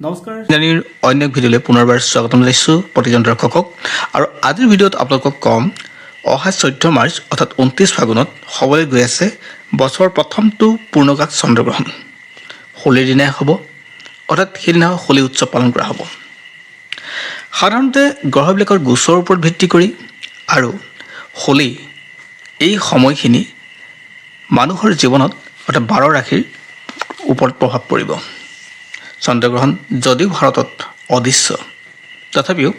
নমস্কাৰ জানিৰ অন্য ভিডিঅ'লৈ পুনৰবাৰ স্বাগতম জনাইছোঁ প্ৰতিজন দৰ্শকক আৰু আজিৰ ভিডিঅ'ত আপোনালোকক কম অহা 14 মাৰ্চ অৰ্থাৎ 29 ফাগুনত হ'বলৈ গৈ আছে বছৰৰ প্ৰথমটো পূৰ্ণগ্ৰাস চন্দ্ৰগ্ৰহণ হোলীৰ দিনাই হ'ব অৰ্থাৎ সেইদিনা হোলী উৎসৱ পালন কৰা হ'ব সাধাৰণতে গ্ৰহবিলাকৰ গোচৰৰ ওপৰত ভিত্তি কৰি আৰু হোলী এই সময়খিনি মানুহৰ জীৱনত অৰ্থাৎ 12 ৰাশিৰ ওপৰত প্ৰভাৱ পৰিব চন্দ্ৰগ্ৰহণ যদিও ভাৰতত অদৃশ্য তথাপিও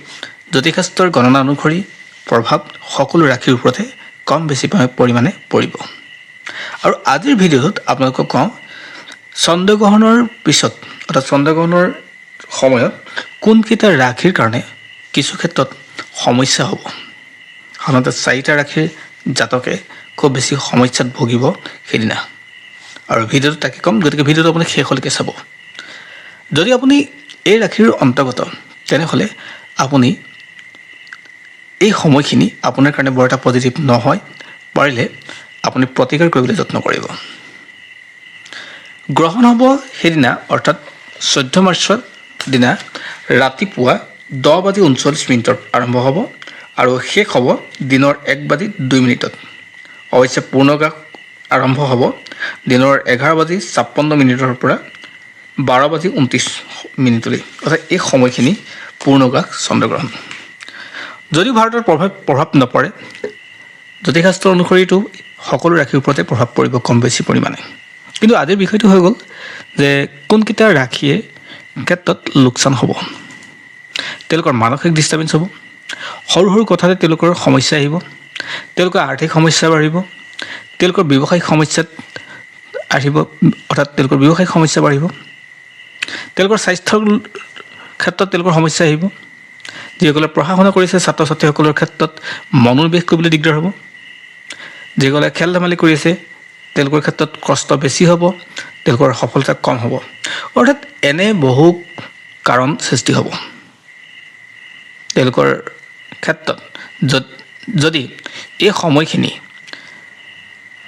জ্যোতিষশাস্ত্ৰৰ গণনা অনুসৰি প্ৰভাৱ সকলো ৰাশিৰ ওপৰতে কম বেছি পৰিমাণে পৰিব আৰু আজিৰ ভিডিঅ'ত আপোনালোকক কওঁ চন্দ্ৰগ্ৰহণৰ পিছত অৰ্থাৎ চন্দ্ৰগ্ৰহণৰ সময়ত কোনকেইটা ৰাশিৰ কাৰণে কিছু ক্ষেত্ৰত সমস্যা হ'ব সাধাৰণতে 4টা ৰাশিৰ জাতকে খুব বেছি সমস্যাত ভুগিব সেইদিনা আৰু ভিডিঅ'টো তাকে কম গতিকে ভিডিঅ'টো আপুনি শেষলৈকে চাব যদি আপুনি এই ৰাশিৰ অন্তৰ্গত তেনেহ'লে আপুনি এই সময়খিনি আপোনাৰ কাৰণে বৰ এটা পজিটিভ নহয় পাৰিলে আপুনি প্ৰতিকাৰ কৰিবলৈ যত্ন কৰিব গ্ৰহণ হ'ব সেইদিনা অৰ্থাৎ 14 মাৰ্চৰ দিনা ৰাতিপুৱা 10:39 আৰম্ভ হ'ব আৰু শেষ হ'ব দিনৰ 1:02 অৱশ্যে পূৰ্ণগ্ৰাস আৰম্ভ হ'ব দিনৰ 11:56 পৰা 12:29 অৰ্থাৎ এই সময়খিনি পূৰ্ণগ্ৰাস চন্দ্ৰগ্ৰহণ যদি ভাৰতৰ প্ৰভাৱ নপৰে জ্যোতিষশাস্ত্ৰ অনুসৰিতো সকলো ৰাশিৰ ওপৰতে প্ৰভাৱ পৰিব কম বেছি পৰিমাণে কিন্তু আজিৰ বিষয়টো হৈ গ'ল যে কোনকেইটা ৰাশিয়ে ক্ষেত্ৰত লোকচান হ'ব তেওঁলোকৰ মানসিক ডিষ্টাৰ্বেঞ্চ হ'ব সৰু সৰু কথাতে তেওঁলোকৰ সমস্যা আহিব তেওঁলোকৰ আৰ্থিক সমস্যা বাঢ়িব তেওঁলোকৰ ব্যৱসায়িক সমস্যাত আহিব অৰ্থাৎ তেওঁলোকৰ ব্যৱসায়িক সমস্যা বাঢ়িব তেওঁলোকৰ স্বাস্থ্যৰ ক্ষেত্ৰত তেওঁলোকৰ সমস্যা আহিব যিসকলে পঢ়া শুনা কৰিছে ছাত্ৰ ছাত্ৰীসকলৰ ক্ষেত্ৰত মনোনিৱেশ কৰিবলৈ দিগদাৰ হ'ব যিসকলে খেল ধেমালি কৰি আছে তেওঁলোকৰ ক্ষেত্ৰত কষ্ট বেছি হ'ব তেওঁলোকৰ সফলতা কম হ'ব অৰ্থাৎ এনে বহু কাৰণ সৃষ্টি হ'ব তেওঁলোকৰ ক্ষেত্ৰত যদি এই সময়খিনি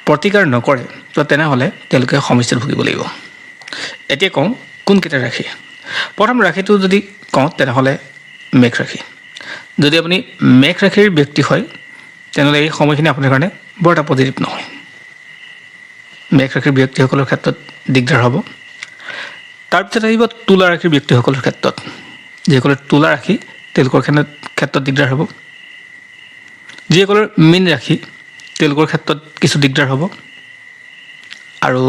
প্ৰতিকাৰ নকৰে তেনেহ'লে তেওঁলোকে সমস্যাত ভুগিব লাগিব এতিয়া কওঁ কোনকেইটা ৰাশি প্ৰথম ৰাশিটো যদি কওঁ তেনেহ'লে মেঘ ৰাশি যদি আপুনি মেঘ ৰাশিৰ ব্যক্তি হয় তেনেহ'লে এই সময়খিনি আপোনাৰ কাৰণে বৰ এটা পজিটিভ নহয় মেঘ ৰাশিৰ ব্যক্তিসকলৰ ক্ষেত্ৰত দিগদাৰ হ'ব তাৰপিছত আহিব তুলা ৰাশিৰ ব্যক্তিসকলৰ ক্ষেত্ৰত যিসকলে তুলা ৰাশি তেওঁলোকৰ ক্ষেত্ৰত দিগদাৰ হ'ব যিসকলৰ মীন ৰাশি তেওঁলোকৰ ক্ষেত্ৰত কিছু দিগদাৰ হ'ব আৰু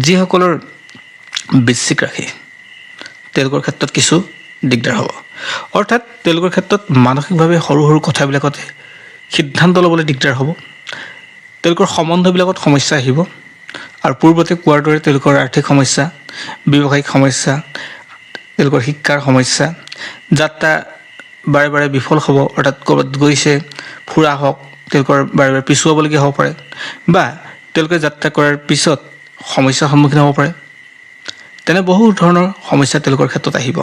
যিসকলৰ বৃশ্চিক ৰাশি তেওঁলোকৰ ক্ষেত্ৰত কিছু দিগদাৰ হ'ব অৰ্থাৎ তেওঁলোকৰ ক্ষেত্ৰত মানসিকভাৱে সৰু সৰু কথাবিলাকতে সিদ্ধান্ত ল'বলৈ দিগদাৰ হ'ব তেওঁলোকৰ সম্বন্ধবিলাকত সমস্যা আহিব আৰু পূৰ্বতে কোৱাৰ দৰে তেওঁলোকৰ আৰ্থিক সমস্যা ব্যৱসায়িক সমস্যা তেওঁলোকৰ শিক্ষাৰ সমস্যা যাত্ৰা বাৰে বাৰে বিফল হ'ব অৰ্থাৎ ক'ৰবাত গৈছে ফুৰা হওক তেওঁলোকৰ বাৰে বাৰে পিছুৱাবলগীয়া হ'ব পাৰে বা তেওঁলোকে যাত্ৰা কৰাৰ পিছত সমস্যাৰ সন্মুখীন হ'ব পাৰে তেনে বহু ধৰণৰ সমস্যা তেওঁলোকৰ ক্ষেত্ৰত আহিব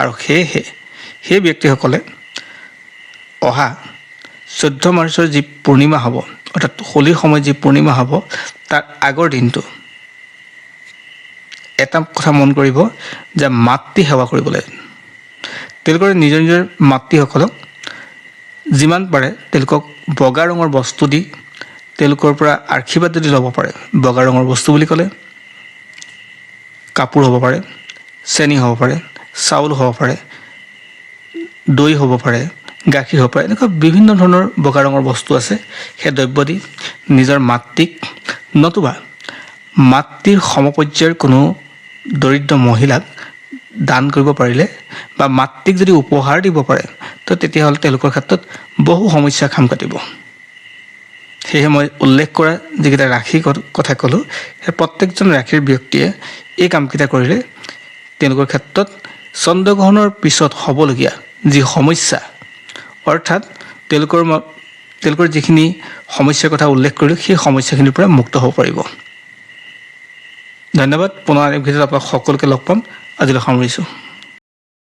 আৰু সেয়েহে সেই ব্যক্তিসকলে অহা 14 মাৰ্চৰ যি পূৰ্ণিমা হ'ব অৰ্থাৎ হোলীৰ সময়ত যি পূৰ্ণিমা হ'ব তাৰ আগৰ দিনটো এটা কথা মন কৰিব যে মাতৃ সেৱা কৰিবলৈ তেওঁলোকৰ নিজৰ নিজৰ মাতৃসকলক যিমান পাৰে তেওঁলোকক বগা ৰঙৰ বস্তু দি তেওঁলোকৰ পৰা আশীৰ্বাদ যদি ল'ব পাৰে বগা ৰঙৰ বস্তু বুলি ক'লে কাপোৰ হ'ব পাৰে চেনি হ'ব পাৰে চাউল হ'ব পাৰে দৈ হ'ব পাৰে গাখীৰ হ'ব পাৰে এনেকুৱা বিভিন্ন ধৰণৰ বগা ৰঙৰ বস্তু আছে সেই দ্ৰব্য দি নিজৰ মাতৃক নতুবা মাতৃৰ সমপৰ্যায়ৰ কোনো দৰিদ্ৰ মহিলাক দান কৰিব পাৰিলে বা মাতৃক যদি উপহাৰ দিব পাৰে তো তেতিয়াহ'লে তেওঁলোকৰ ক্ষেত্ৰত বহু সমস্যা খাম কাটিব সেয়েহে মই উল্লেখ কৰা যিকেইটা ৰাশিৰ কথা ক'লোঁ সেই প্ৰত্যেকজন ৰাশিৰ ব্যক্তিয়ে এই কামকেইটা কৰিলে তেওঁলোকৰ ক্ষেত্ৰত চন্দ্ৰগ্ৰহণৰ পিছত হ'বলগীয়া যি সমস্যা অৰ্থাৎ তেওঁলোকৰ যিখিনি সমস্যাৰ কথা উল্লেখ কৰিলোঁ সেই সমস্যাখিনিৰ পৰা মুক্ত হ'ব পাৰিব ধন্যবাদ পুনৰ এই ভিডিঅ'ত আপোনাক সকলোকে লগ পাম আজিলৈ সামৰিছোঁ